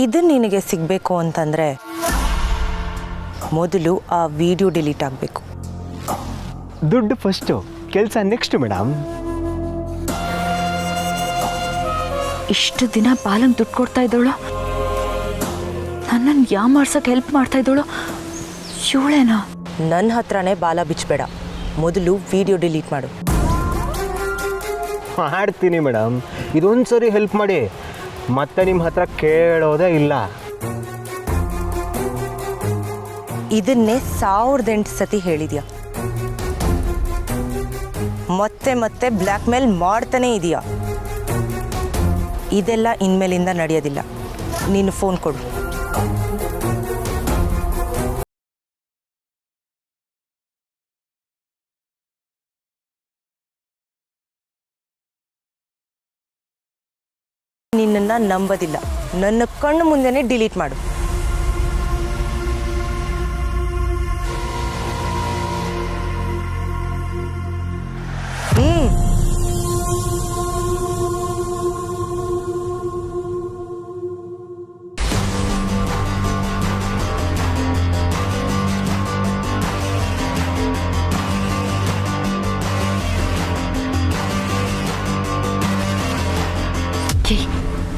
ಇದು ನಿನಗೆ ಸಿಗಬೇಕು ಅಂತಂದರೆ ಮೊದಲು ಆ ವಿಡಿಯೋ ಡಿಲೀಟ್ ಆಗಬೇಕು. ದುಡ್ಡು ಫಸ್ಟು, ಕೆಲಸ ನೆಕ್ಸ್ಟ್ ಮೇಡಮ್. ಇಷ್ಟು ದಿನ ಬಾಲಂಗೆ ದುಡ್ಡು ಕೊಡ್ತಾ ಇದ್ದವಳು, ನನ್ನನ್ನು ಯಾಮಾರ್ಸಕ್ಕೆ ಹೆಲ್ಪ್ ಮಾಡ್ತಾ ಇದ್ದವಳು ಇವಳೇನಾ? ನನ್ನ ಹತ್ರನೇ ಬಾಲ ಬಿಚ್ಚಬೇಡ, ಮೊದಲು ವಿಡಿಯೋ ಡಿಲೀಟ್ ಮಾಡು. ಮಾಡ್ತೀನಿ ಮೇಡಮ್, ಇದೊಂದು ಸರಿ ಹೆಲ್ಪ್ ಮಾಡಿ, ಮತ್ತೆ ನಿಮ್ಮ ಹತ್ರ ಕೇಳೋದೇ ಇಲ್ಲ. ಇದನ್ನೇ 1008 ಸತಿ ಹೇಳಿದ್ಯಾ, ಮತ್ತೆ ಮತ್ತೆ ಬ್ಲ್ಯಾಕ್ ಮೇಲ್ ಮಾಡ್ತಾನೇ ಇದೆಯಾ. ಇದೆಲ್ಲ ಇನ್ಮೇಲಿಂದ ನಡೆಯೋದಿಲ್ಲ. ನೀನು ಫೋನ್ ಕೊಡು. ನಿನ್ನನ್ನು ನಂಬೋದಿಲ್ಲ, ನನ್ನ ಕಣ್ಣು ಮುಂದೆನೇ ಡಿಲೀಟ್ ಮಾಡು.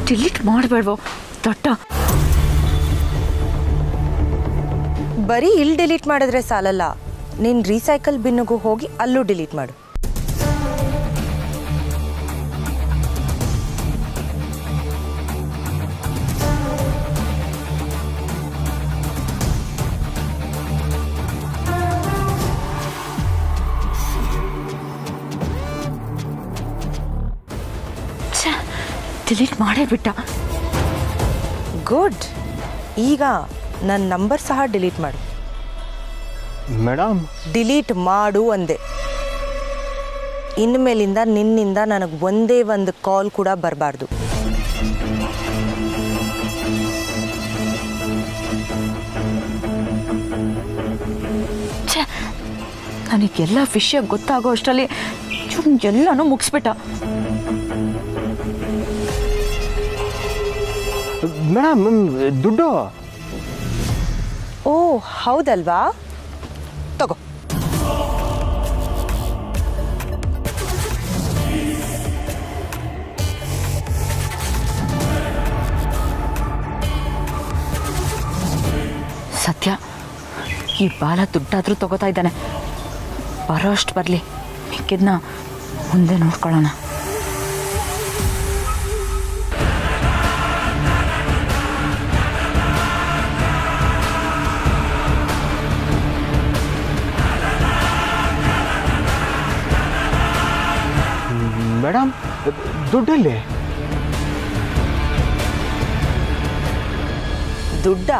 ಡಿಲೀಟ್ ಮಾಡಬೇಡ್ವೋ ದೊಡ್ಡ. ಬರೀ ಇಲ್ಲಿ ಡಿಲೀಟ್ ಮಾಡಿದ್ರೆ ಸಾಲಲ್ಲ, ನೀನು ರೀಸೈಕಲ್ ಬಿನ್ನಿಗೂ ಹೋಗಿ ಅಲ್ಲೂ ಡಿಲೀಟ್ ಮಾಡು. ಡಿಲೀಟ್ ಮಾಡೇ ಬಿಟ್ಟ. ಗುಡ್. ಈಗ ನನ್ನ ನಂಬರ್ ಸಹ ಡಿಲೀಟ್ ಮಾಡು. ಮೇಡಮ್ ಡಿಲೀಟ್ ಮಾಡು ಅಂದೆ. ಇನ್ಮೇಲಿಂದ ನಿನ್ನಿಂದ ನನಗೆ ಒಂದೇ ಒಂದು ಕಾಲ್ ಕೂಡ ಬರಬಾರ್ದು. ನನಗೆಲ್ಲ ವಿಷಯ ಗೊತ್ತಾಗೋ ಅಷ್ಟರಲ್ಲಿ ಎಲ್ಲನೂ ಮುಗಿಸ್ಬಿಟ್ಟ. ಮೇಡಮ್ ದುಡ್ಡು. ಓ ಹೌದಲ್ವಾ, ತಗೋ. ಸತ್ಯ, ಈ ಬಾಲ ದುಡ್ಡಾದರೂ ತಗೋತಾ ಇದ್ದಾನೆ. ಬರೋ ಅಷ್ಟು ಬರಲಿ, ಮಿಕ್ಕಿದ್ನ ಮುಂದೆ ನೋಡ್ಕೊಳ್ಳೋಣ. ಮೇಡಮ್ ದುಡ್ಡಲ್ಲಿ? ದುಡ್ಡ?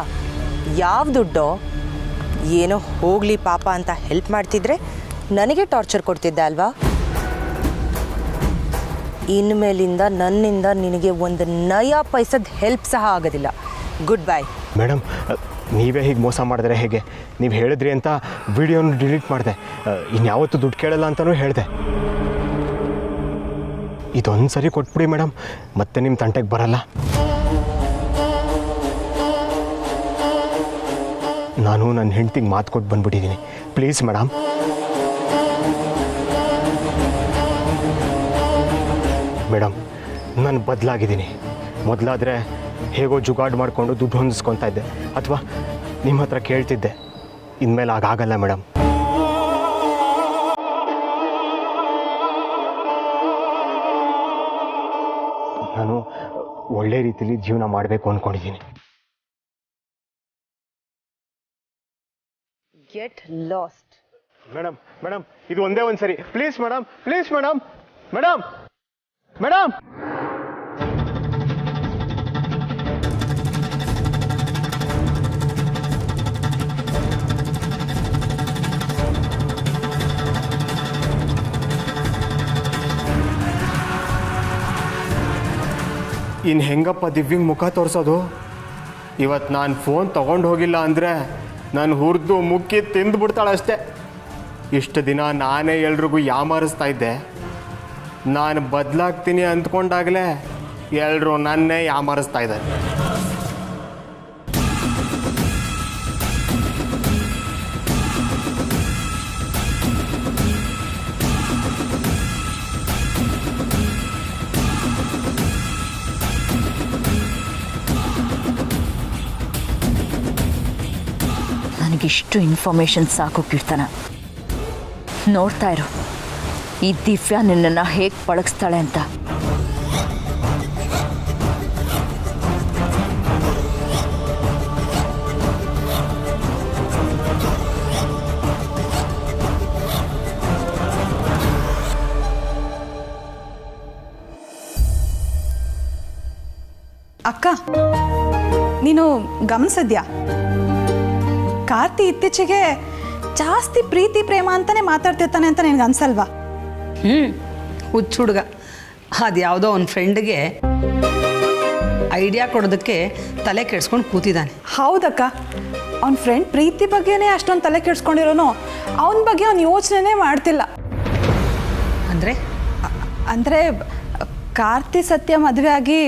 ಯಾವ ದುಡ್ಡೋ? ಏನೋ ಹೋಗ್ಲಿ ಪಾಪ ಅಂತ ಹೆಲ್ಪ್ ಮಾಡ್ತಿದ್ರೆ ನನಗೆ ಟಾರ್ಚರ್ ಕೊಡ್ತಿದ್ದೆ ಅಲ್ವಾ? ಇನ್ಮೇಲಿಂದ ನನ್ನಿಂದ ನಿನಗೆ ಒಂದು ನಯಾ ಪೈಸದ ಹೆಲ್ಪ್ ಸಹ ಆಗೋದಿಲ್ಲ. Good bye. ಮೇಡಮ್ ನೀವೇ ಹೀಗೆ ಮೋಸ ಮಾಡಿದ್ರೆ ಹೇಗೆ? ನೀವು ಹೇಳಿದ್ರಿ ಅಂತ ವಿಡಿಯೋನ ಡಿಲೀಟ್ ಮಾಡಿದೆ, ಇನ್ಯಾವತ್ತೂ ದುಡ್ಡು ಕೇಳಲ್ಲ ಅಂತಲೂ ಹೇಳಿದೆ. ಇದೊಂದು ಸರಿ ಕೊಟ್ಬಿಡಿ ಮೇಡಮ್, ಮತ್ತೆ ನಿಮ್ಮ ತಂಟೆಗೆ ಬರಲ್ಲ. ನಾನು ನನ್ನ ಹೆಂಡ್ತಿಗೆ ಮಾತು ಕೊಟ್ಟು ಬಂದ್ಬಿಟ್ಟಿದ್ದೀನಿ. Please madam. ಮೇಡಮ್ ನಾನು ಬದಲಾಗಿದ್ದೀನಿ. ಮೊದಲಾದರೆ ಹೇಗೋ ಜುಗಾಡು ಮಾಡಿಕೊಂಡು ದುಡ್ಡು ಹೊಂದಿಸ್ಕೊತಾ ಇದ್ದೆ, ಅಥವಾ ನಿಮ್ಮ ಹತ್ರ ಕೇಳ್ತಿದ್ದೆ. ಇನ್ಮೇಲೆ ಆಗಾಗಲ್ಲ ಮೇಡಮ್. ನಾನು ಒಳ್ಳೆ ರೀತಿಯಲ್ಲಿ ಜೀವನ ಮಾಡಬೇಕು ಅಂದ್ಕೊಂಡಿದ್ದೀನಿ. Get lost. ಮೇಡಮ್ ಮೇಡಮ್ ಇದು ಒಂದೇ ಒಂದು ಸರಿ please madam, please madam. Madam madam ಇನ್ನು ಹೆಂಗಪ್ಪ ದಿವ್ಯಂಗೆ ಮುಖ ತೋರಿಸೋದು? ಇವತ್ತು ನಾನು ಫೋನ್ ತೊಗೊಂಡು ಹೋಗಿಲ್ಲ ಅಂದರೆ ನಾನು ಹುರಿದು ಮುಕ್ಕಿ ತಿಂದು ಬಿಡ್ತಾಳಷ್ಟೆ. ಇಷ್ಟು ದಿನ ನಾನೇ ಎಲ್ರಿಗೂ ಯಾಮಾರಿಸ್ತಾ ಇದ್ದೆ. ನಾನು ಬದಲಾಗ್ತೀನಿ ಅಂದ್ಕೊಂಡಾಗಲೇ ಎಲ್ಲರೂ ನನ್ನೇ ಯಾಮಾರಿಸ್ತಾ ಇದ್ದಾರೆ. ನನಗಿಷ್ಟು ಇನ್ಫಾರ್ಮೇಷನ್ ಸಾಕು ಕೀರ್ತನ. ನೋಡ್ತಾ ಇರು ಈ ದಿವ್ಯಾ ನಿನ್ನನ್ನು ಹೇಗೆ ಪಳಗಿಸ್ತಾಳೆ ಅಂತ. ಅಕ್ಕ, ನೀನು ಗಮನಿಸಿದ್ಯಾ ಕಾರ್ತಿ ಇತ್ತೀಚೆಗೆ ಜಾಸ್ತಿ ಪ್ರೀತಿ ಪ್ರೇಮ ಅಂತಾನೆ ಮಾತಾಡ್ತಿರ್ತಾನೆ ಅಂತ ನಿನ್ಗೆ ಅನ್ಸಲ್ವಾ? ಹುಚ್ಚು ಹುಡುಗ ಅದು ಯಾವುದೋ ಅವ್ನ ಫ್ರೆಂಡ್ಗೆ ಐಡಿಯಾ ಕೊಡೋದಕ್ಕೆ ತಲೆ ಕೆಡ್ಸ್ಕೊಂಡು ಕೂತಿದ್ದಾನೆ. ಹೌದಕ್ಕ, ಅವ್ನ ಫ್ರೆಂಡ್ ಪ್ರೀತಿ ಬಗ್ಗೆನೇ ಅಷ್ಟೊಂದು ತಲೆ ಕೆಡ್ಸ್ಕೊಂಡಿರೋನು ಅವನ ಬಗ್ಗೆ ಅವ್ನು ಯೋಚನೆ ಮಾಡ್ತಿಲ್ಲ. ಅಂದರೆ ಅಂದರೆ ಕಾರ್ತಿ ಸತ್ಯ ಮದುವೆ ಆಗಿ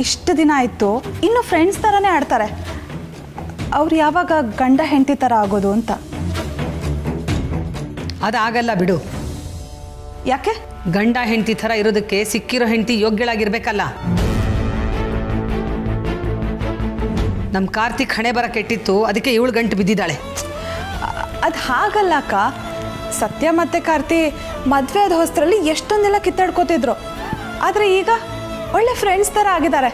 ಇಷ್ಟು ದಿನ ಆಯಿತು, ಇನ್ನು ಫ್ರೆಂಡ್ಸ್ ಥರನೇ ಆಡ್ತಾರೆ. ಅವ್ರು ಯಾವಾಗ ಗಂಡ ಹೆಂಡತಿ ಥರ ಆಗೋದು ಅಂತ. ಅದಾಗಲ್ಲ ಬಿಡು. ಯಾಕೆ? ಗಂಡ ಹೆಂಡತಿ ಥರ ಇರೋದಕ್ಕೆ ಸಿಕ್ಕಿರೋ ಹೆಂಡತಿ ಯೋಗ್ಯಳಾಗಿರ್ಬೇಕಲ್ಲ. ನಮ್ಮ ಕಾರ್ತಿಕ್ ಹಣೆ ಬರ ಕೆಟ್ಟಿತ್ತು, ಅದಕ್ಕೆ 7 ಗಂಟೆ ಬಿದ್ದಿದ್ದಾಳೆ. ಅದು ಹಾಗಲ್ಲ ಅಕ್ಕ. ಸತ್ಯ ಮತ್ತು ಕಾರ್ತಿ ಮದುವೆ ಆದ ಹೊಸರಲ್ಲಿ ಎಷ್ಟೊಂದೆಲ್ಲ ಕಿತ್ತಾಡ್ಕೋತಿದ್ರು. ಆದರೆ ಈಗ ಒಳ್ಳೆ ಫ್ರೆಂಡ್ಸ್ ಥರ ಆಗಿದ್ದಾರೆ.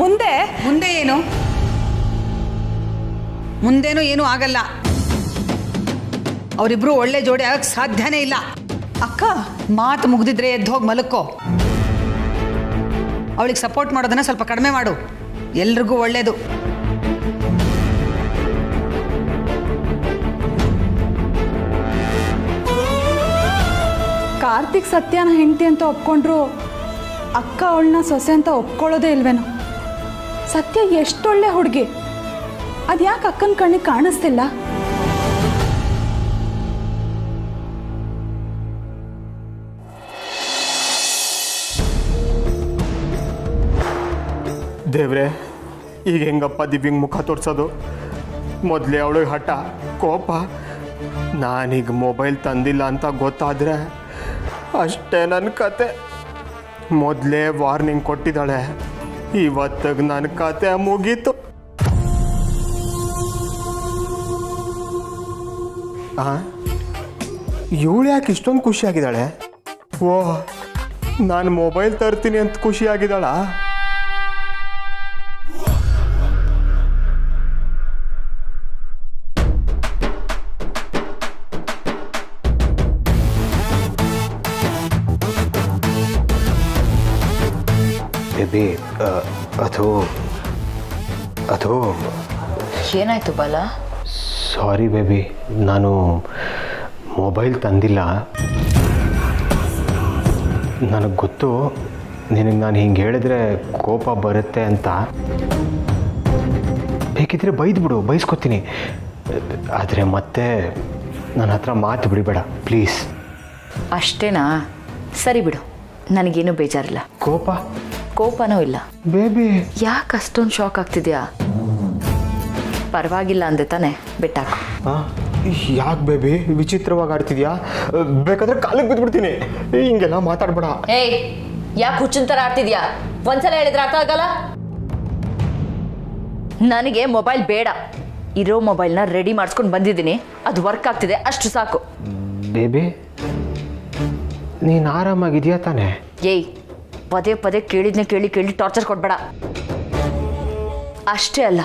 ಮುಂದೆ ಏನು? ಮುಂದೇನೂ ಏನೂ ಆಗಲ್ಲ. ಅವರಿಬ್ರು ಒಳ್ಳೆ ಜೋಡಿ ಆಗಕ್ಕೆ ಸಾಧ್ಯನೇ ಇಲ್ಲ. ಅಕ್ಕ, ಮಾತು ಮುಗ್ದಿದ್ರೆ ಎದ್ದು ಹೋಗಿ ಮಲಕ್ಕೋ. ಅವಳಿಗೆ ಸಪೋರ್ಟ್ ಮಾಡೋದನ್ನ ಸ್ವಲ್ಪ ಕಡಿಮೆ ಮಾಡು, ಎಲ್ರಿಗೂ ಒಳ್ಳೇದು. ಕಾರ್ತಿಕ್ ಸತ್ಯನ ಹೆಂಡತಿ ಅಂತ ಒಪ್ಕೊಂಡ್ರು ಅಕ್ಕ ಅವಳನ್ನ ಸೊಸೆ ಅಂತ ಒಪ್ಕೊಳ್ಳೋದೇ ಇಲ್ವೇನೋ. ಸತ್ಯ ಎಷ್ಟೊಳ್ಳೆ ಹುಡುಗಿ, ಅದು ಯಾಕೆ ಅಕ್ಕನ ಕಣ್ಣಿಗೆ ಕಾಣಿಸ್ತಿಲ್ಲ? ದೇವ್ರೆ, ಈಗ ಹೆಂಗಪ್ಪ ದಿವ್ಯಂಗೆ ಮುಖ ತೋರಿಸೋದು? ಮೊದಲೇ ಅವಳಿಗೆ ಹಠ, ಕೋಪ. ನಾನೀಗ ಮೊಬೈಲ್ ತಂದಿಲ್ಲ ಅಂತ ಗೊತ್ತಾದರೆ ಅಷ್ಟೇ ನನ್ನ ಕತೆ. ಮೊದಲೇ ವಾರ್ನಿಂಗ್ ಕೊಟ್ಟಿದ್ದಾಳೆ, ಇವತ್ತಿಗೆ ನನ್ನ ಕತೆ ಮುಗೀತು. ಇವಳು ಯಾಕೆ ಇಷ್ಟೊಂದು ಖುಷಿಯಾಗಿದ್ದಾಳೆ? ಓಹ್, ನಾನು ಮೊಬೈಲ್ ತರ್ತೀನಿ ಅಂತ ಖುಷಿಯಾಗಿದ್ದಾಳ? ಬೇಬಿ, ಅದು ಏನಾಯ್ತು ಬಾಲ? ಸಾರಿ ಬೇಬಿ, ನಾನು ಮೊಬೈಲ್ ತಂದಿಲ್ಲ. ನನಗೆ ಗೊತ್ತು ನಿನಗೆ ನಾನು ಹಿಂಗೆ ಹೇಳಿದ್ರೆ ಕೋಪ ಬರುತ್ತೆ ಅಂತ. ಬೇಕಿದ್ರೆ ಬೈದ್ಬಿಡು, ಬೈಸ್ಕೊತೀನಿ. ಆದರೆ ಮತ್ತೆ ನನ್ನ ಹತ್ರ ಮಾತು ಬಿಡಬೇಡ ಪ್ಲೀಸ್. ಅಷ್ಟೇನಾ? ಸರಿ ಬಿಡು, ನನಗೇನು ಬೇಜಾರಿಲ್ಲ. ಕೋಪನೂ ಇಲ್ಲ. ಬೇಬಿ, ಯಾಕೆ ಅಷ್ಟೊಂದು ಶಾಕ್ ಆಗ್ತಿದ್ಯಾ? ಪರವಾಗಿಲ್ಲ ಅಂದೆ ತಾನೆ, ಬಿಟ್ಟಾಕು. ಯಾಕೆ ಬೇಬಿ ವಿಚಿತ್ರವಾಗಿ ಆಡ್ತಿದ್ಯಾ? ಬೇಕಾದ್ರೆ ಕಾಲಿಗೆ ಬಿದ್ದುಬಿಡ್ತೀನಿ. ಹಿಂಗೆಲ್ಲ ಮಾತಾಡ್ಬೇಡ. ಏಯ್, ಯಾಕೆ ಹುಚ್ಚಿನ ಥರ ಆಡ್ತಿದ್ಯಾ? ಒಂದ್ಸಲ ಹೇಳಿದ್ರೆ ಅರ್ಥ ಆಗಲ್ಲ. ನನಗೆ ಮೊಬೈಲ್ ಬೇಡ. ಇರೋ ಮೊಬೈಲ್ನ ರೆಡಿ ಮಾಡಿಸ್ಕೊಂಡು ಬಂದಿದ್ದೀನಿ, ಅದು ವರ್ಕ್ ಆಗ್ತಿದೆ, ಅಷ್ಟು ಸಾಕು. ಬೇಬಿ, ನೀನು ಆರಾಮಾಗಿದೆಯಾ ತಾನೆ? ಏಯ್, ಪದೇ ಪದೇ ಕೇಳಿದ್ನೆ ಕೇಳಿ ಟಾರ್ಚರ್ ಕೊಡ್ಬೇಡ. ಅಷ್ಟೇ ಅಲ್ಲ,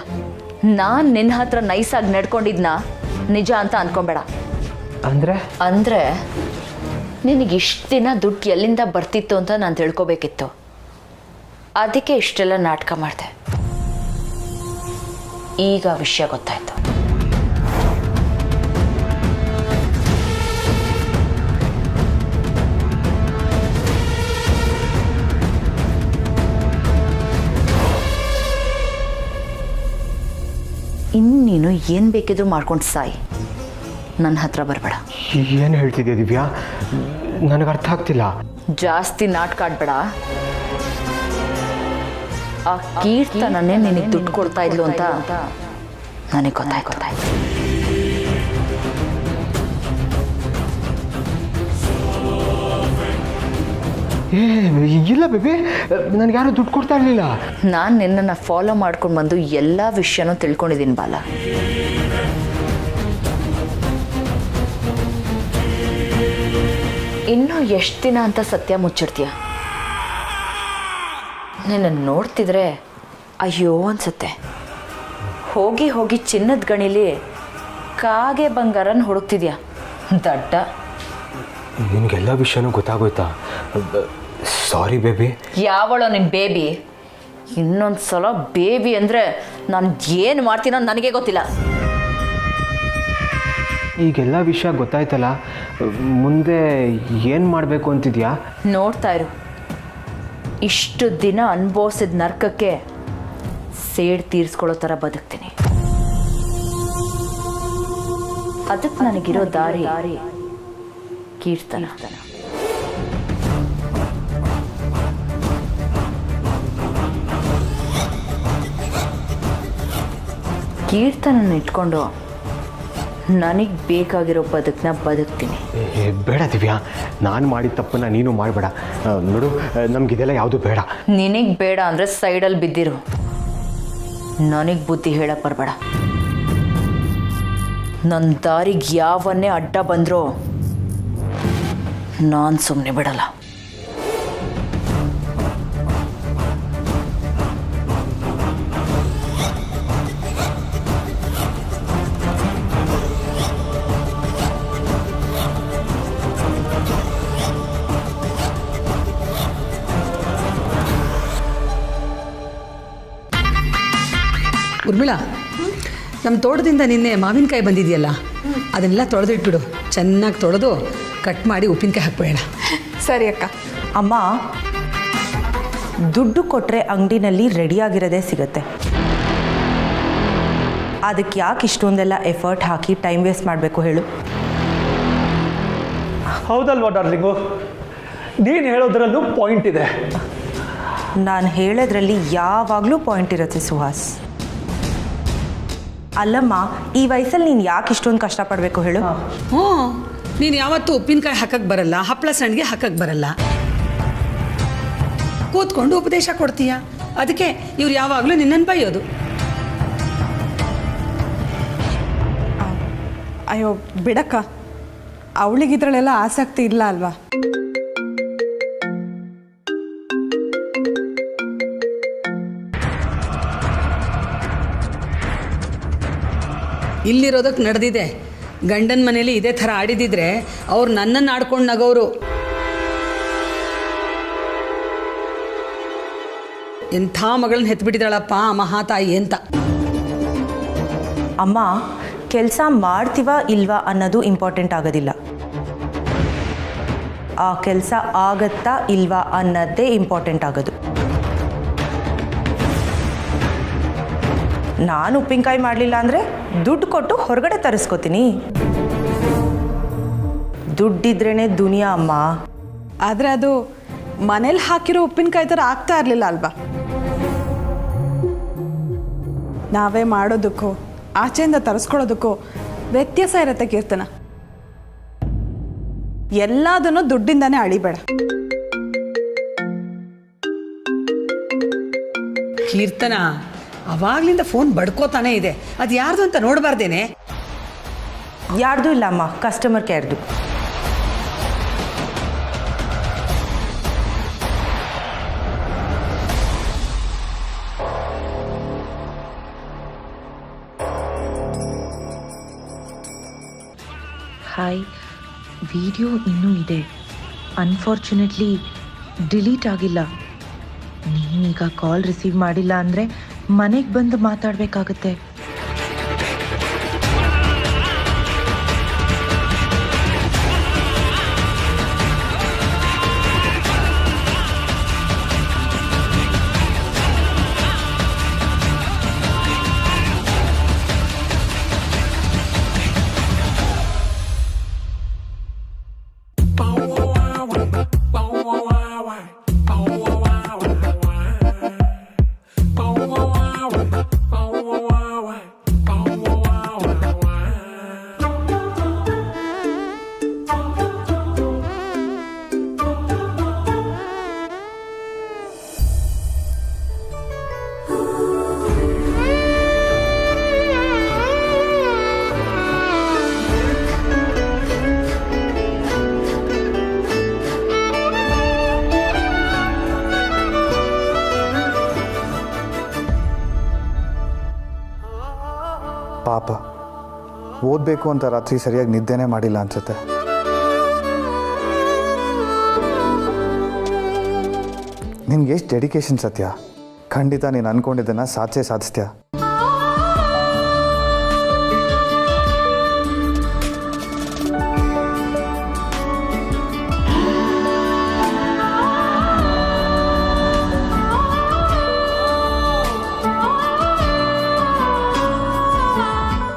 ನಾನು ನಿನ್ನ ಹತ್ರ ನೈಸಾಗಿ ನಡ್ಕೊಂಡಿದ್ನ ನಿಜ ಅಂತ ಅನ್ಕೊಂಬೇಡ. ಅಂದರೆ ನಿನಗೆ ಇಷ್ಟು ದಿನ ದುಡ್ಡು ಎಲ್ಲಿಂದ ಬರ್ತಿತ್ತು ಅಂತ ನಾನು ತಿಳ್ಕೊಬೇಕಿತ್ತು. ಅದಕ್ಕೆ ಇಷ್ಟೆಲ್ಲ ನಾಟಕ ಮಾಡಿದೆ. ಈಗ ವಿಷಯ ಗೊತ್ತಾಯ್ತು. ಇನ್ನೀನು ಏನು ಬೇಕಿದ್ರು ಮಾಡ್ಕೊಂಡು ಸಾಯಿ, ನನ್ನ ಹತ್ರ ಬರಬೇಡ. ಏನು ಹೇಳ್ತಿದ್ಯಾ ದಿವ್ಯಾ? ನನಗೆ ಅರ್ಥ ಆಗ್ತಿಲ್ಲ. ಜಾಸ್ತಿ ನಾಟಕ ಆಡ್ಬೇಡ. ಆ ಕೀರ್ತನನ್ನೇ ನಿನಗೆ ದುಡ್ಡು ಕೊಡ್ತಾ ಇದ್ಲು ಅಂತ ನನಗೆ ಗೊತ್ತಾಯ್ತು. ಏ ಇಲ್ಲ ಬೇಬಿ, ನನಗೆ ಯಾರೂ ದುಡ್ಡು ಕೊಡ್ತಾ ಇರಲಿಲ್ಲ. ನಾನು ನಿನ್ನನ್ನು ಫಾಲೋ ಮಾಡ್ಕೊಂಡು ಬಂದು ಎಲ್ಲ ವಿಷಯನೂ ತಿಳ್ಕೊಂಡಿದ್ದೀನಿ ಬಾಲ. ಇನ್ನೂ ಎಷ್ಟು ದಿನ ಅಂತ ಸತ್ಯ ಮುಚ್ಚಿಡ್ತೀಯ? ನಿನ್ನನ್ನು ನೋಡ್ತಿದ್ರೆ ಅಯ್ಯೋ ಅನ್ಸುತ್ತೆ. ಹೋಗಿ ಹೋಗಿ ಚಿನ್ನದ ಗಣಿಲಿ ಕಾಗೆ ಬಂಗಾರನ ಹುಡುಕ್ತಿದ್ಯಾ ದಡ್ಡ. ನಿನಗೆಲ್ಲ ವಿಷಯನೂ ಗೊತ್ತಾಗೋಯ್ತಾ? Sorry baby. ಯಾವಳೋ ನಿನ್ನ ಬೇಬಿ? ಇನ್ನೊಂದು ಸಲ ಬೇಬಿ ಅಂದರೆ ನಾನು ಏನು ಮಾಡ್ತೀನೋ ನನಗೆ ಗೊತ್ತಿಲ್ಲ. ಈಗೆಲ್ಲ ವಿಷಯ ಗೊತ್ತಾಯ್ತಲ್ಲ, ಮುಂದೆ ಏನು ಮಾಡಬೇಕು ಅಂತಿದ್ಯಾ? ನೋಡ್ತಾ ಇರು, ಇಷ್ಟು ದಿನ ಅನುಭವಿಸಿದ ನರ್ಕಕ್ಕೆ ಸೇಡ್ ತೀರಿಸ್ಕೊಳ್ಳೋ ಥರ ಬದುಕ್ತೀನಿ. ಅದಕ್ಕೆ ನನಗಿರೋ ದಾರಿ ಕೀರ್ತನ. ಕೀರ್ತನ ಇಟ್ಕೊಂಡು ನನಗೆ ಬೇಕಾಗಿರೋ ಬದುಕನ್ನ ಬದುಕ್ತೀನಿ. ಬೇಡ ದಿವ್ಯಾ, ನಾನು ಮಾಡಿದ ತಪ್ಪನ್ನ ನೀನು ಮಾಡಬೇಡ. ನೋಡು, ನಮಗಿದೆಲ್ಲ ಯಾವುದು ಬೇಡ. ನಿನಗೆ ಬೇಡ ಅಂದರೆ ಸೈಡಲ್ಲಿ ಬಿದ್ದಿರು. ನನಗೆ ಬುದ್ಧಿ ಹೇಳಕ್ಕೆ ಬರಬೇಡ. ನನ್ನ ದಾರಿಗೆ ಯಾವನ್ನೇ ಅಡ್ಡ ಬಂದರೂ ನಾನು ಸುಮ್ಮನೆ ಬಿಡಲ್ಲ. ಉರ್ಮಿಳಾ, ನಮ್ಮ ತೋಟದಿಂದ ನಿನ್ನೆ ಮಾವಿನಕಾಯಿ ಬಂದಿದೆಯಲ್ಲ, ಅದನ್ನೆಲ್ಲ ತೊಳೆದಿಟ್ಬಿಡು. ಚೆನ್ನಾಗಿ ತೊಳೆದು ಕಟ್ ಮಾಡಿ ಉಪ್ಪಿನಕಾಯಿ ಹಾಕ್ಬೇಡ. ಸರಿ ಅಕ್ಕ. ಅಮ್ಮ, ದುಡ್ಡು ಕೊಟ್ಟರೆ ಅಂಗಡಿನಲ್ಲಿ ರೆಡಿಯಾಗಿರೋದೇ ಸಿಗುತ್ತೆ. ಅದಕ್ಕೆ ಯಾಕೆ ಇಷ್ಟೊಂದೆಲ್ಲ ಎಫರ್ಟ್ ಹಾಕಿ ಟೈಮ್ ವೇಸ್ಟ್ ಮಾಡಬೇಕು ಹೇಳು? ಹೌದಲ್ವಾ ಡಾರ್ಲಿಂಗು, ನೀನು ಹೇಳೋದ್ರಲ್ಲೂ ಪಾಯಿಂಟ್ ಇದೆ. ನಾನು ಹೇಳೋದ್ರಲ್ಲಿ ಯಾವಾಗಲೂ ಪಾಯಿಂಟ್ ಇರುತ್ತೆ ಸುಹಾಸ್. ಅಲ್ಲಮ್ಮ, ಈ ವಯಸ್ಸಲ್ಲಿ ನೀನು ಯಾಕೆ ಇಷ್ಟೊಂದು ಕಷ್ಟಪಡಬೇಕು ಹೇಳು? ಹ್ಞೂ, ನೀನು ಯಾವತ್ತೂ ಉಪ್ಪಿನಕಾಯಿ ಹಾಕಕ್ಕೆ ಬರಲ್ಲ, ಹಪ್ಪಳ ಸಂಡಿಗೆ ಹಾಕಕ್ಕೆ ಬರಲ್ಲ, ಕೂತ್ಕೊಂಡು ಉಪದೇಶ ಕೊಡ್ತೀಯ. ಅದಕ್ಕೆ ಇವ್ರು ಯಾವಾಗಲೂ ನಿನ್ನನ್ನು ಬೈಯೋದು. ಅಯ್ಯೋ ಬಿಡಕ್ಕ, ಅವಳಿಗಿದ್ರಲ್ಲೆಲ್ಲ ಆಸಕ್ತಿ ಇಲ್ಲ ಅಲ್ವಾ? ಇಲ್ಲಿರೋದಕ್ಕೆ ನಡೆದಿದೆ. ಗಂಡನ ಮನೇಲಿ ಇದೇ ಥರ ಆಡಿದಿದ್ರೆ ಅವ್ರು ನನ್ನನ್ನು ಆಡ್ಕೊಂಡು ನಗೋರು. ಎಂಥ ಮಗಳನ್ನ ಹೆತ್ಬಿಟ್ಟಿದ್ದಾಳಪ್ಪ ಆ ಮಹಾತಾಯಿ ಅಂತ. ಅಮ್ಮ, ಕೆಲಸ ಮಾಡ್ತೀವಾ ಇಲ್ವಾ ಅನ್ನೋದು ಇಂಪಾರ್ಟೆಂಟ್ ಆಗೋದಿಲ್ಲ. ಆ ಕೆಲಸ ಆಗತ್ತಾ ಇಲ್ವಾ ಅನ್ನೋದೇ ಇಂಪಾರ್ಟೆಂಟ್ ಆಗೋದು. ನಾನು ಉಪ್ಪಿನಕಾಯಿ ಮಾಡಲಿಲ್ಲ ಅಂದರೆ ದುಡ್ಡು ಕೊಟ್ಟು ಹೊರಗಡೆ ತರಿಸ್ಕೋತೀನಿ. ದುಡ್ಡಿದ್ರೇ ದುನಿಯಾ ಅಮ್ಮ. ಆದರೆ ಅದು ಮನೇಲಿ ಹಾಕಿರೋ ಉಪ್ಪಿನಕಾಯಿ ಥರ ಆಗ್ತಾ ಇರಲಿಲ್ಲ ಅಲ್ವಾ? ನಾವೇ ಮಾಡೋದಕ್ಕೂ ಆಚೆಯಿಂದ ತರಿಸ್ಕೊಳ್ಳೋದಕ್ಕೂ ವ್ಯತ್ಯಾಸ ಇರುತ್ತೆ ಕೀರ್ತನ. ಎಲ್ಲದನ್ನು ದುಡ್ಡಿಂದಾನೇ ಅಳಿಬೇಡ. ಕೀರ್ತನ ಅವಾಗ್ಲಿಂದ ಫೋನ್ ಬಡ್ಕೋತಾನೆ ಇದೆ. ಅದು ಯಾರ್ದು ಅಂತ ನೋಡಬಾರ್ದೇನೆ? ಯಾರ್ದು ಇಲ್ಲ ಅಮ್ಮ, ಕಸ್ಟಮರ್ ಕೇರ್ದು. ಹಾಯ್, ವಿಡಿಯೋ ಇನ್ನೂ ಇದೆ. ಅನ್ಫಾರ್ಚುನೇಟ್ಲಿ ಡಿಲೀಟ್ ಆಗಿಲ್ಲ. ನೀನೀಗ ಕಾಲ್ ರಿಸೀವ್ ಮಾಡಿಲ್ಲ ಅಂದರೆ ಮನೆಗೆ ಬಂದು ಮಾತಾಡಬೇಕಾಗತ್ತೆ. ಓದಬೇಕು ಅಂತ ರಾತ್ರಿ ಸರಿಯಾಗಿ ನಿದ್ದೆನೇ ಮಾಡಿಲ್ಲ ಅನ್ಸುತ್ತೆ. ನಿನ್ಗೆ ಎಷ್ಟು ಡೆಡಿಕೇಶನ್ ಸತ್ಯ. ಖಂಡಿತ ನೀನು ಅಂದ್ಕೊಂಡಿದ್ದನ್ನು ಸಾಧಿಸ್ತೀಯ.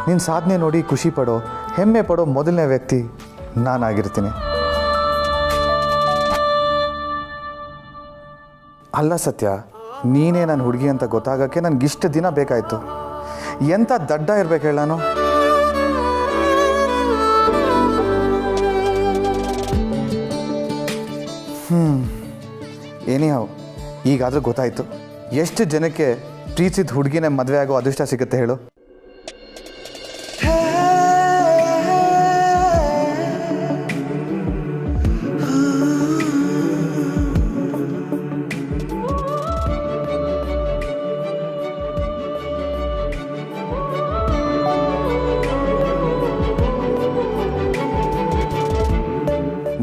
ನಿನ್ನ ಸಾಧನೆ ನೋಡಿ ಖುಷಿ ಪಡೋ, ಹೆಮ್ಮೆ ಪಡೋ ಮೊದಲನೇ ವ್ಯಕ್ತಿ ನಾನಾಗಿರ್ತೀನಿ. ಅಲ್ಲ ಸತ್ಯ, ನೀನೇ ನನ್ನ ಹುಡುಗಿ ಅಂತ ಗೊತ್ತಾಗೋಕ್ಕೆ ನನಗಿಷ್ಟು ದಿನ ಬೇಕಾಯಿತು. ಎಂಥ ದಡ್ಡ ಇರ್ಬೇಕು ಹೇಳ ನಾನು. ಏನಿಹಾವ್ ಈಗಾದರೂ ಗೊತ್ತಾಯಿತು. ಎಷ್ಟು ಜನಕ್ಕೆ ಪ್ರೀತಿಸಿದ ಹುಡುಗಿನೇ ಮದುವೆ ಆಗೋ ಅದೃಷ್ಟ ಸಿಗುತ್ತೆ ಹೇಳು.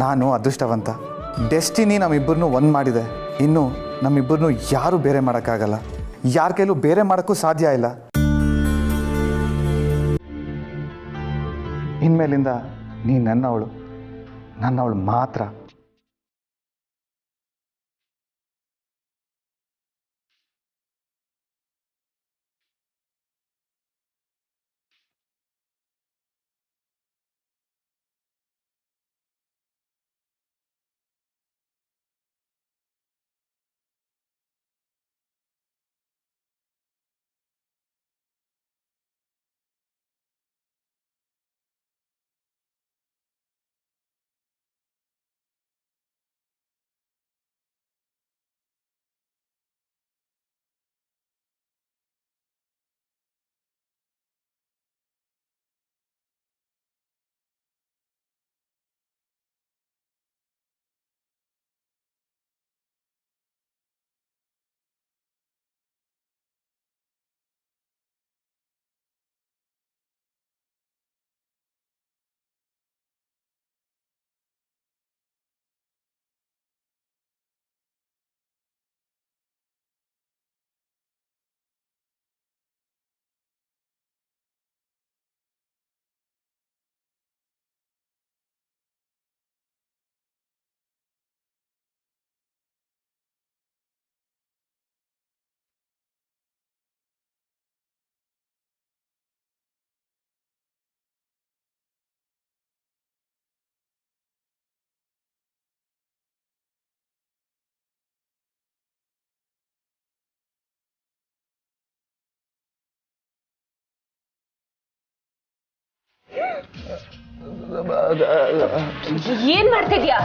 ನಾನು ಅದೃಷ್ಟವಂತ. ಡೆಸ್ಟಿನಿ ನಮ್ಮಿಬ್ಬರನ್ನೂ ಒಂದು ಮಾಡಿದೆ. ಇನ್ನು ನಮ್ಮಿಬ್ಬರನ್ನೂ ಯಾರೂ ಬೇರೆ ಮಾಡೋಕ್ಕಾಗಲ್ಲ. ಯಾರ ಕೈಲೂ ಬೇರೆ ಮಾಡೋಕ್ಕೂ ಸಾಧ್ಯ ಇಲ್ಲ. ಇನ್ಮೇಲಿಂದ ನೀ ನನ್ನವಳು ಮಾತ್ರ. ಏನ್ ಮಾಡ್ತಿದ್ಯಾ?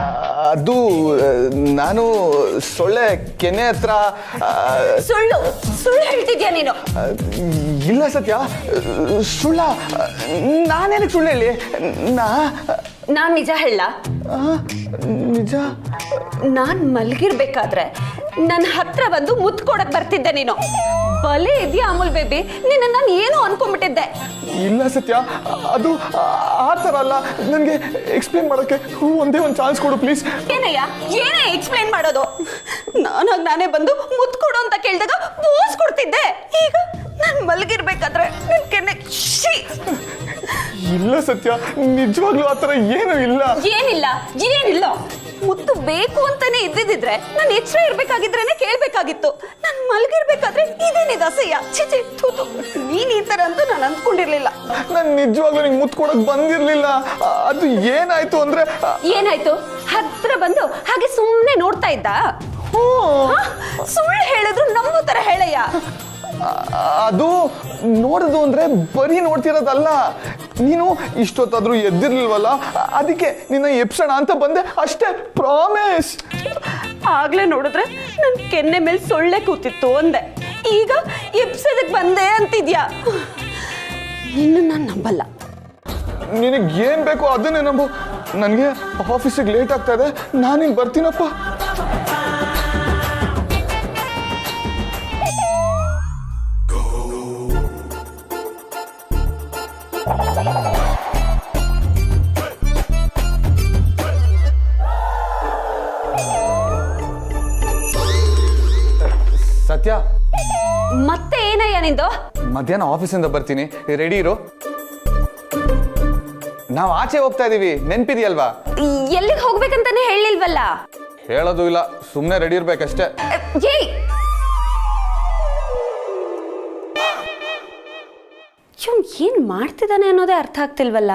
ಅದು ನಾನು ಸೊಳ್ಳೆ ಕೆನೆ ಹತ್ರ. ಸುಳ್ಳು ಹೇಳ್ತಿದ್ಯಾ ನೀನು? ಇಲ್ಲ ಸತ್ಯ, ಸುಳ್ಳ. ನಾನೇನಕ್ಕೆ ಸುಳ್ಳು ಹೇಳಿ? ನಾನ್ ನಿಜ ಹೇಳ? ನಿಜ? ನಾನ್ ಮಲಗಿರ್ಬೇಕಾದ್ರೆ ನನ್ನ ಹತ್ರ ಬಂದು ಮುತ್ತು ಕೊಡಕ್ ಬರ್ತಿದ್ದೆ ನೀನು. ಬಲೆ ಇದೆಯಾ ಅಮೂಲ್ ಬೇಬಿ? ನಿನ್ನ ನಾನು ಏನೋ ಅನ್ಕೊಂಡ್ಬಿಟ್ಟಿದ್ದೆ. ಇಲ್ಲ ಸತ್ಯ, ಅದು ಆ ಥರ ಅಲ್ಲ. ನನಗೆ ಎಕ್ಸ್ಪ್ಲೇನ್ ಮಾಡೋಕ್ಕೆ ಒಂದೇ ಒಂದು ಚಾನ್ಸ್ ಕೊಡು ಪ್ಲೀಸ್. ಏನೇ ಎಕ್ಸ್ಪ್ಲೇನ್ ಮಾಡೋದು? ನಾನೇ ಬಂದು ಮುತ್ತು ಕೊಡು ಅಂತ ಕೇಳಿದಾಗ ಪೋಸ್ ಕೊಡ್ತಿದ್ದೆ. ಈಗ ನಾನು ಮಲಗಿರ್ಬೇಕಾದ್ರೆ ಇಲ್ಲ ಸತ್ಯ, ನಿಜವಾಗ್ಲೂ ಆ ಥರ ಏನೂ ಇಲ್ಲ. ಏನಿಲ್ಲ ಮುತ್ತು ಬೇಕು ಅಂತಾನೆ ಇದ್ದಿದ್ರೆ ನಾನು ಎಚ್ಚರ ಇರ್ಬೇಕಾಗಿದ್ರೇನೆ ಕೇಳ್ಬೇಕಾಗಿತ್ತು. ನಾನು ಮಲಗಿರ್ಬೇಕಾದ್ರೆ ಇದೇನಿದೆ ಅಸಹ್ಯ. ಚಿಚಿ ತೂತು. ನೀನ್ ಈ ತರ ಅಂತ ನಾನು ಅಂದ್ಕೊಂಡಿರ್ಲಿಲ್ಲ. ನಾನು ನಿಜವಾಗ್ಲೂ ನಿಂಗೆ ಮುತ್ತು ಕೊಡಕ್ ಬಂದಿರ್ಲಿಲ್ಲ. ಅದು ಏನಾಯ್ತು ಅಂದ್ರೆ ಏನಾಯ್ತು? ಹತ್ರ ಬಂದು ಹಾಗೆ ಸುಮ್ಮನೆ ನೋಡ್ತಾ ಇದ್ದ. ಸುಳ್ಳು ಹೇಳಿದ್ರು ನಂಬೋ ತರ ಹೇಳಯ್ಯ. ಅದು ನೋಡೋದು ಅಂದ್ರೆ ಬರೀ ನೋಡ್ತಿರೋದಲ್ಲ. ನೀನು ಇಷ್ಟೊತ್ತಾದ್ರೂ ಎದ್ದಿರ್ಲಿಲ್ವಲ್ಲ, ಅದಕ್ಕೆ ನಿನ್ನ ಎಪ್ಸೋಣ ಅಂತ ಬಂದೆ ಅಷ್ಟೇ. ಪ್ರಾಮಿಸ್. ಆಗ್ಲೇ ನೋಡಿದ್ರೆ ನನ್ ಕೆನ್ನೆ ಮೇಲೆ ಸೊಳ್ಳೆ ಕೂತಿತ್ತು ಅಂದೆ. ಈಗ ಎಪ್ಸೋದಕ್ಕೆ ಬಂದೆ ಅಂತಿದ್ಯಾ? ಇನ್ನು ನಾನು ನಂಬಲ್ಲ. ನಿನಗೆ ಏನ್ ಬೇಕು ಅದನ್ನೇ ನಂಬು. ನನಗೆ ಆಫೀಸಿಗೆ ಲೇಟ್ ಆಗ್ತಾ ಇದೆ, ನಾನಿನ್ ಬರ್ತೀನಪ್ಪ. ಸತ್ಯ ಮತ್ತೆ ಏನಯ್ಯ ನಿಂದು? ಮಧ್ಯಾಹ್ನ ಆಫೀಸಿಂದ ಬರ್ತೀನಿ, ರೆಡಿ ಇರು. ನಾವು ಆಚೆ ಹೋಗ್ತಾ ಇದೀವಿ, ನೆನ್ಪಿದೆಯಲ್ವಾ? ಎಲ್ಲಿಗೆ ಹೋಗ್ಬೇಕಂತಾನೆ ಹೇಳಿಲ್ವಲ್ಲ. ಹೇಳೋದು ಇಲ್ಲ, ಸುಮ್ಮನೆ ರೆಡಿ ಇರ್ಬೇಕಷ್ಟೇ. ಏಯ್, ಏನ್ ಮಾಡ್ತಿದ್ದಾನೆ ಅನ್ನೋದೇ ಅರ್ಥ ಆಗ್ತಿಲ್ವಲ್ಲ.